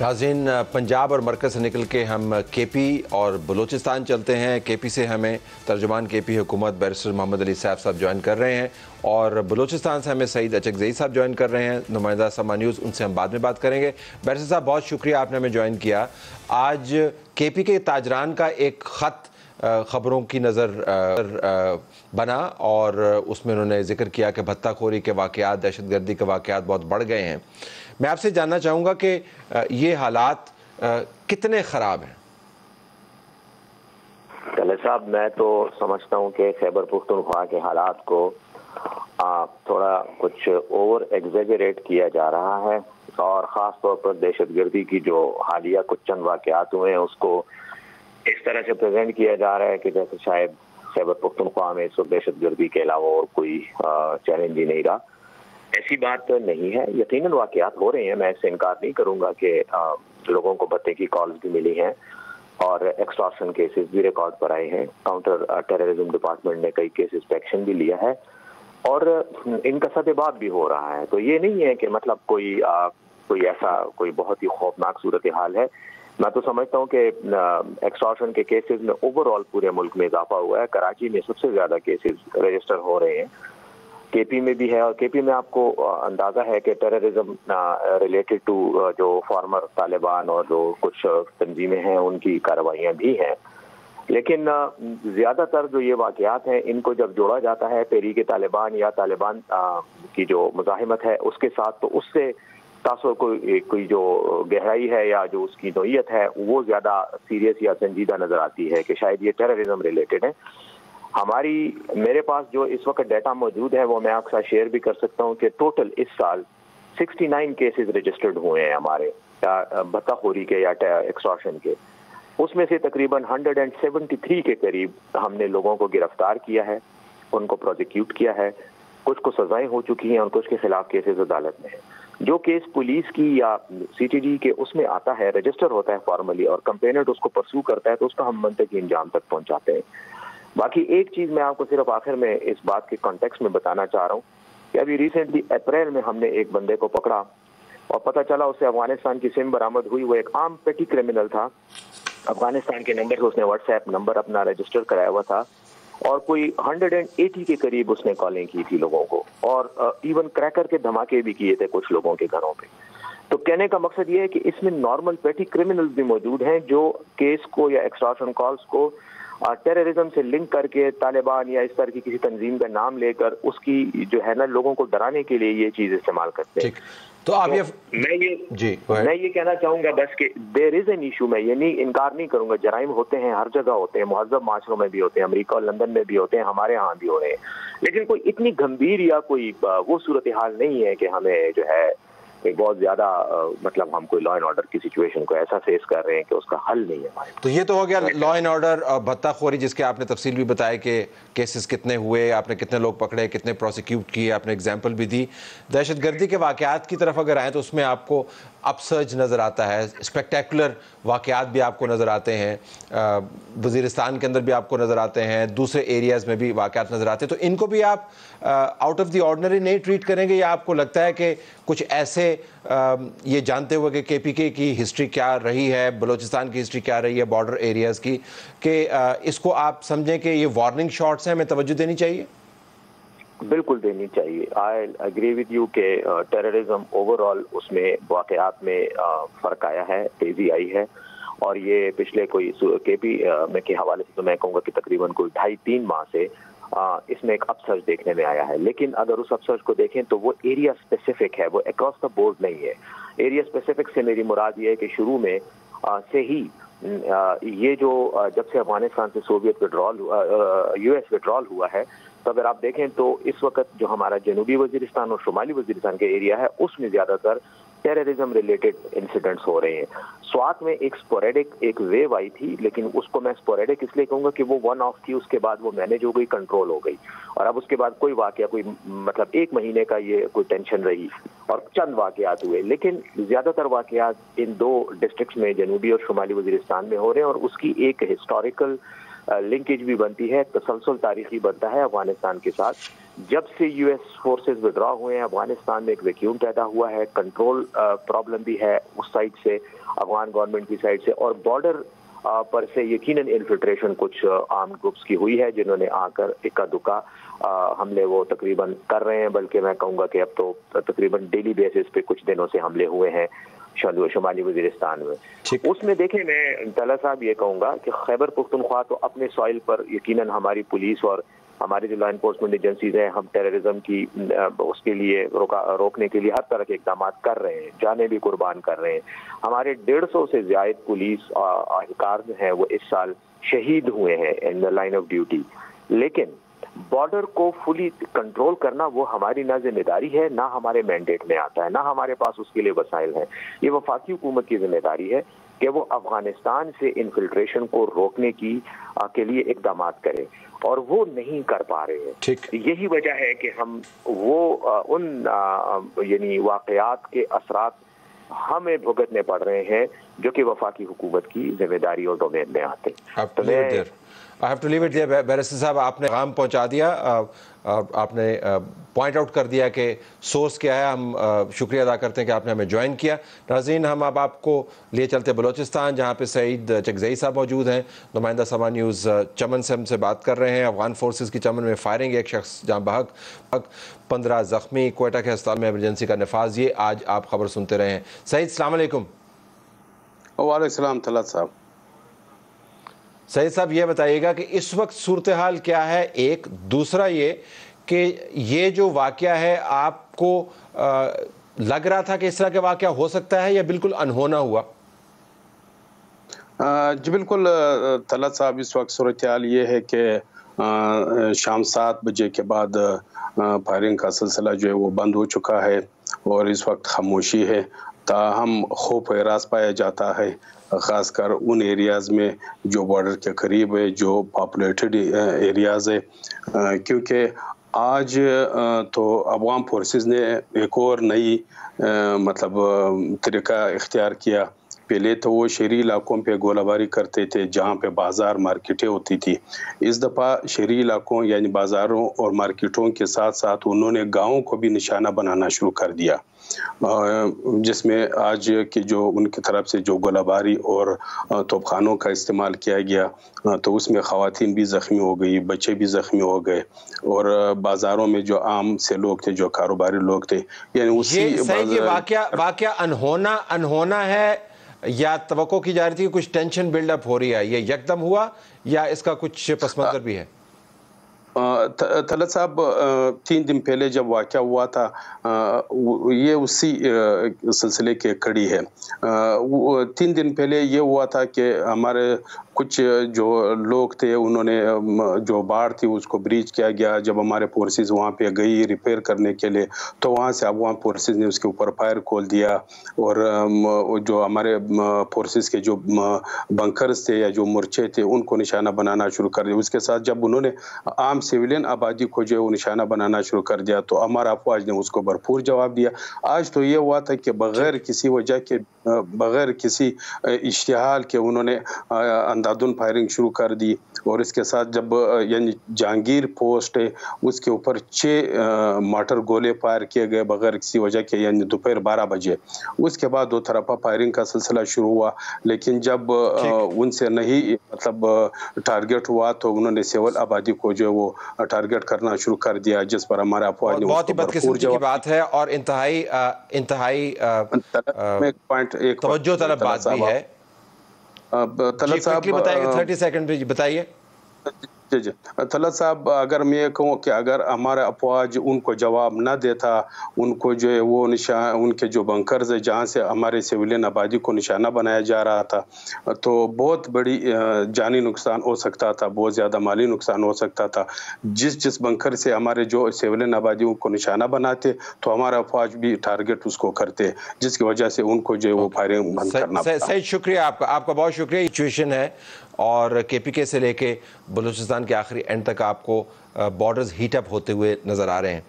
नाज़रीन, पंजाब और मरकज़ से निकल के हम केपी और बलूचिस्तान चलते हैं। केपी से हमें तर्जुमान केपी हुकूमत बैरिस्टर मोहम्मद अली सैफ साहब ज्वाइन कर रहे हैं और बलूचिस्तान से हमें सईद अचकज़ई साहब ज्वाइन कर रहे हैं, नुमाइंदा समा न्यूज़। उनसे हम बाद में बात करेंगे। बैरिस्टर साहब, बहुत शुक्रिया, आपने हमें ज्वाइन किया। आज केपी के ताजरान का एक ख़त ख़बरों की नज़र बना और उसमें उन्होंने जिक्र किया कि भत्ताखोरी के वाक़यात, दहशतगर्दी के वाक़यात बहुत बढ़ गए हैं। मैं आपसे जानना चाहूँगा कि ये हालात कितने ख़राब हैं? कले साहब, मैं तो समझता हूँ कि खैबर पख्तूनख्वा के हालात को थोड़ा कुछ ओवर एग्जेजरेट किया जा रहा है और ख़ास तौर पर दहशतगर्दी की जो हालिया कुछ चंद वाक़यात हुए हैं उसको इस तरह से प्रेजेंट किया जा रहा है कि जैसे शायद खैबर पख्तूनख्वा में इस वक्त दहशतगर्दी के अलावा और कोई चैलेंज ही नहीं रहा। ऐसी बात नहीं है, यकीनन वाक़यात हो रहे हैं, मैं इससे इनकार नहीं करूंगा कि लोगों को भत्ते की कॉल्स भी मिली हैं और एक्सटॉर्शन केसेस भी रिकॉर्ड पर आए हैं। काउंटर टेररिज्म डिपार्टमेंट ने कई केसेस पे एक्शन भी लिया है और इनका सदेबाद भी हो रहा है। तो ये नहीं है कि मतलब कोई बहुत ही खौफनाक सूरत हाल है। मैं तो समझता हूँ कि एक्सटॉर्शन के केसेस में ओवरऑल पूरे मुल्क में इजाफा हुआ है। कराची में सबसे ज़्यादा केसेस रजिस्टर हो रहे हैं, केपी में भी है और केपी में आपको अंदाज़ा है कि टेररिज्म रिलेटेड टू जो फॉर्मर तालिबान और जो कुछ तंजीमें हैं उनकी कार्रवाइयाँ भी हैं। लेकिन ज़्यादातर जो ये वाक़यात हैं इनको जब जोड़ा जाता है तहरीक तालिबान या तालिबान की जो मुज़ाहिमत है उसके साथ, तो उससे तासुर कोई जो गहराई है या जो उसकी नोयत है वो ज़्यादा सीरियस या संजीदा नज़र आती है कि शायद ये टेररिज्म रिलेटेड है। मेरे पास जो इस वक्त डाटा मौजूद है वो मैं आपके साथ शेयर भी कर सकता हूँ कि टोटल इस साल 69 केसेस रजिस्टर्ड हुए हैं हमारे भत्ताखोरी के या एक्सटॉर्शन के। उसमें से तकरीबन 173 के करीब हमने लोगों को गिरफ्तार किया है, उनको प्रोसिक्यूट किया है, कुछ को सजाएं हो चुकी हैं और कुछ के खिलाफ केसेस अदालत में है। जो केस पुलिस की या सीटीडी के उसमें आता है, रजिस्टर होता है फॉर्मली और कंप्लेनेंट उसको परसू करता है तो उसका हम मंतकी इंजाम तक पहुंचाते हैं। बाकी एक चीज़ मैं आपको सिर्फ आखिर में इस बात के कॉन्टेक्स्ट में बताना चाह रहा हूँ कि अभी रिसेंटली अप्रैल में हमने एक बंदे को पकड़ा और पता चला उससे अफगानिस्तान की सिम बरामद हुई। वो एक आम पेटी क्रिमिनल था, अफगानिस्तान के नंबर से उसने व्हाट्सएप नंबर अपना रजिस्टर कराया हुआ था और कोई 180 के करीब उसने कॉलिंग की थी लोगों को और इवन क्रैकर के धमाके भी किए थे कुछ लोगों के घरों पे। तो कहने का मकसद ये है कि इसमें नॉर्मल पेटी क्रिमिनल्स भी मौजूद हैं जो केस को या एक्सटॉर्शन कॉल्स को टेररिज्म से लिंक करके तालिबान या इस तरह की किसी तंजीम का नाम लेकर उसकी जो है ना लोगों को डराने के लिए ये चीज़ इस्तेमाल करते हैं। तो आप मैं ये कहना चाहूँगा बस कि देयर इज एन इशू। मैं ये नहीं इनकार नहीं करूँगा, जराइम होते हैं, हर जगह होते हैं, मुहज़्ज़ब माशरों में भी होते हैं, अमेरिका और लंदन में भी होते हैं, हमारे यहाँ भी हो रहे हैं, लेकिन कोई इतनी गंभीर या कोई वो सूरत हाल नहीं है कि हमें जो है बहुत ज़्यादा मतलब हम कोई लॉ एंड ऑर्डर की सिचुएशन को ऐसा फेस कर रहे हैं कि उसका हल नहीं है हमारे। तो ये तो हो गया लॉ एंड ऑर्डर और भत्ताखोरी, जिसके आपने तफसील भी बताया कि केसेस कितने हुए, आपने कितने लोग पकड़े, कितने प्रोसिक्यूट किए, आपने एग्जाम्पल भी दी। दहशतगर्दी के वाक़यात की तरफ अगर आएँ तो उसमें आपको अपसर्ज नज़र आता है, स्पेक्टेकुलर वाक़यात भी आपको नज़र आते हैं, वज़ीरिस्तान के अंदर भी आपको नज़र आते हैं, दूसरे एरियाज़ में भी वाक़यात नज़र आते हैं। तो इनको भी आप आउट ऑफ द ऑर्डिनरी नहीं ट्रीट करेंगे या आपको लगता है कि कुछ ऐसे ये जानते हुए कि केपीके की हिस्ट्री क्या रही है, बलूचिस्तान की हिस्ट्री क्या रही है, बॉर्डर एरियाज़ की, कि इसको आप समझें कि ये वार्निंग शॉट्स हैं, हमें तवज्जो देनी चाहिए? बिल्कुल देनी चाहिए। आई एग्री विद यू कि टेररिज्म ओवरऑल उसमें वाक़यात में फ़र्क आया है, तेज़ी आई है और ये पिछले कोई केपी में के हवाले से तो मैं कहूँगा कि तकरीबन कोई 2.5-3 माह से इसमें एक अपसर्ज देखने में आया है। लेकिन अगर उस अपसर्ज को देखें तो वो एरिया स्पेसिफिक है, वो अक्रॉस द बोर्ड नहीं है। एरिया स्पेसिफिक से मेरी मुराद ये है कि शुरू में से ही ये जो जब से अफगानिस्तान से सोवियत विड्रॉल US विड्रॉल हुआ है, तो अगर आप देखें तो इस वक्त जो हमारा जनूबी वज़ीरिस्तान और शुमाली वज़ीरिस्तान के एरिया है उसमें ज़्यादातर टेररिज्म रिलेटेड इंसिडेंट्स हो रहे हैं। स्वात में एक स्पोरेडिक एक वेव आई थी, लेकिन उसको मैं स्पोरेडिक इसलिए कहूँगा कि वो वन ऑफ थी, उसके बाद वो मैनेज हो गई, कंट्रोल हो गई और अब उसके बाद कोई वाक़या कोई मतलब 1 महीने का ये कोई टेंशन रही और चंद वाक़यात हुए। लेकिन ज़्यादातर वाक़यात इन 2 डिस्ट्रिक्ट्स में जनूबी और शुमाली वज़ीरिस्तान में हो रहे हैं और उसकी एक हिस्टोरिकल लिंकेज भी बनती है, तसलसल तारीखी बनता है अफगानिस्तान के साथ جب سے یو ایس فورسز وڈرا ہوئے ہیں افغانستان میں ایک ویکیوم پیدا ہوا ہے، کنٹرول پرابلم بھی ہے اس سائڈ سے، افغان گورنمنٹ کی سائڈ سے، اور بارڈر پر سے یقیناً انفلٹریشن کچھ آرم گروپس کی ہوئی ہے جنہوں نے آ کر اکا دکا حملے وہ تقریباً کر رہے ہیں، بلکہ میں کہوں گا کہ اب تو تقریباً ڈیلی بیسس پہ کچھ دنوں سے حملے ہوئے ہیں شمالی وزیرستان میں۔ اس میں دیکھیں میں طلعت صاحب یہ کہوں گا کہ خیبر پختونخوا تو اپنے سوائل پر یقیناً ہماری پولیس اور ہماری جو لا انفورسمنٹ ایجنسیز ہیں، ہم ٹیررزم کی اس کے لیے روکنے کے لیے ہر طرح کے اقدامات کر رہے ہیں، جانیں بھی قربان کر رہے ہیں۔ ہمارے 150 سے زائد پولیس اہلکار جو ہیں وہ اس سال شہید ہوئے ہیں ان دا لائن آف ڈیوٹی، لیکن بارڈر کو فلی کنٹرول کرنا وہ ہماری نہ ذمہ داری ہے، نہ ہمارے مینڈیٹ میں آتا ہے، نہ ہمارے پاس اس کے لیے وسائل ہیں۔ یہ وفاقی حکومت کی ذمہ داری ہے کہ وہ افغانستان سے انفلٹریشن کو روکنے کے لیے اقدامات کرے، اور وہ نہیں کر پا رہے ہیں۔ یہی وجہ ہے کہ ہم ان یعنی واقعات کے اثرات ہمیں بھگتنے پڑ رہے ہیں جو کہ وفاقی حکومت کی ذمہ داری اور ڈومین میں آتے ہیں۔ I have to leave it there. Barrister صاحب آپ نے پیغام پہنچا دیا، آپ نے پوائنٹ آؤٹ کر دیا کہ سورس کیا ہے۔ ہم شکریہ ادا کرتے ہیں کہ آپ نے ہمیں جوائن کیا۔ ناظرین، ہم اب آپ کو لیے چلتے بلوچستان، جہاں پہ سعید چکزئی صاحب موجود ہیں، نمائندہ سما نیوز چمن سے ہم سے بات کر رہے ہیں۔ افغان فورسز کی چمن میں فائرنگ، ایک شخص جہاں بحق، 15 زخمی، کوئٹہ کے ہسپتال میں ایمرجنسی کا نفاذ۔ یہ آج آپ خبر سنتے رہے ہیں۔ سعید السلام علیکم۔ وعلیکم السلام طلعت صاحب۔ سعید صاحب یہ بتائیے گا کہ اس وقت صورتحال کیا ہے؟ ایک دوسرا یہ کہ یہ جو واقعہ ہے آپ کو لگ رہا تھا کہ اس طرح کے واقعہ ہو سکتا ہے یا بالکل انہونا ہوا؟ جی بالکل طلعت صاحب، اس وقت صورتحال یہ ہے کہ شام 7 بجے کے بعد فائرنگ کا سلسلہ جو ہے وہ بند ہو چکا ہے اور اس وقت خاموشی ہے، تاہم خوف و ہراس پایا جاتا ہے، خاص کر ان ایریاز میں جو بارڈر کے قریب ہے، جو پاپولیٹڈ ایریاز ہے، کیونکہ آج تو افغان فورسز نے ایک اور نئی مطلب طریقہ اختیار کیا۔ پہلے تو وہ شہری علاقوں پہ گولہ باری کرتے تھے جہاں پہ بازار مارکیٹیں ہوتی تھی، اس دفعہ شہری علاقوں یعنی بازاروں اور مارکیٹوں کے ساتھ ساتھ انہوں نے گاؤں کو بھی نشانہ بنانا شروع کر دیا، جس میں آج کی جو ان کی طرف سے جو گولہ باری اور توپ خانوں کا استعمال کیا گیا تو اس میں خواتین بھی زخمی ہو گئی، بچے بھی زخمی ہو گئے، اور بازاروں میں جو عام سے لوگ تھے، جو کاروباری لوگ تھے، یعنی یہ واقعہ انہونا ہے یا توقع کی جا رہی تھی کہ کچھ ٹینشن بلڈ اپ ہو رہی ہے؟ یہ یکدم ہوا یا اس کا کچھ پس منظر بھی ہے؟ طلعت صاحب 3 دن پہلے جب واقعہ ہوا تھا یہ اسی سلسلے کے کڑی ہے۔ 3 دن پہلے یہ ہوا تھا کہ ہمارے کچھ جو لوگ تھے انہوں نے جو باڑ تھی اس کو بریچ کیا گیا۔ جب ہمارے فورسز وہاں پہ گئی ریپیئر کرنے کے لیے تو وہاں سے افغان فورسز نے اس کے اوپر فائر کھول دیا، اور جو ہمارے فورسز کے جو بنکرز تھے یا جو مورچے تھے ان کو نشانہ بنانا شروع کر دیا۔ اس کے ساتھ جب انہوں نے عام سویلین آبادی کو جو نشانہ بنانا شروع کر دیا تو ہمارا افواج نے اس کو بھرپور جواب دیا۔ آج تو یہ ہوا تھا کہ بغیر کسی وجہ کے، بغیر کسی اشتعال کے انہوں نے اندھادھند فائرنگ شروع کر دی، اور اس کے ساتھ جب یعنی جہانگیر پوسٹ ہے اس کے اوپر 6 مارٹر گولے فائر کیے گئے بغیر کسی وجہ کے، یعنی دوپہر 12 بجے۔ اس کے بعد 2 طرفہ فائرنگ کا سلسلہ شروع ہوا، لیکن جب ان سے نہیں مطلب ٹارگٹ ہوا تو انہوں نے سول آبادی کو جو وہ ٹارگٹ کرنا شروع کر دیا، جس پر ہمارا افواج نے بہت ہی بدقسمتی کی بات ہے اور انتہائی توجہ طلب بات بھی ہے۔ طلعت صاحب بتائیے 30 سیکنڈ بھی بتائیے۔ جی طلعت صاحب، اگر میں یہ کہوں کہ اگر ہمارا افواج ان کو جواب نہ دیتا، ان کو جو ہے وہ ان کے جو بنکرز ہے جہاں سے ہمارے سویلین آبادی کو نشانہ بنایا جا رہا تھا تو بہت بڑی جانی نقصان ہو سکتا تھا، بہت زیادہ مالی نقصان ہو سکتا تھا۔ جس بنکر سے ہمارے جو سویلین آبادیوں کو نشانہ بناتے تو ہمارا افواج بھی ٹارگٹ اس کو کرتے، جس کی وجہ سے ان کو جو ہے وہ فائرنگ بند کرنا پڑا۔ صحیح، شکریہ آپ کا بہت شکریہ۔ سچویشن ہے اور KPK سے لے کے بلوچستان کے آخری اینڈ تک آپ کو بارڈرز ہیٹ اپ ہوتے ہوئے نظر آ رہے ہیں۔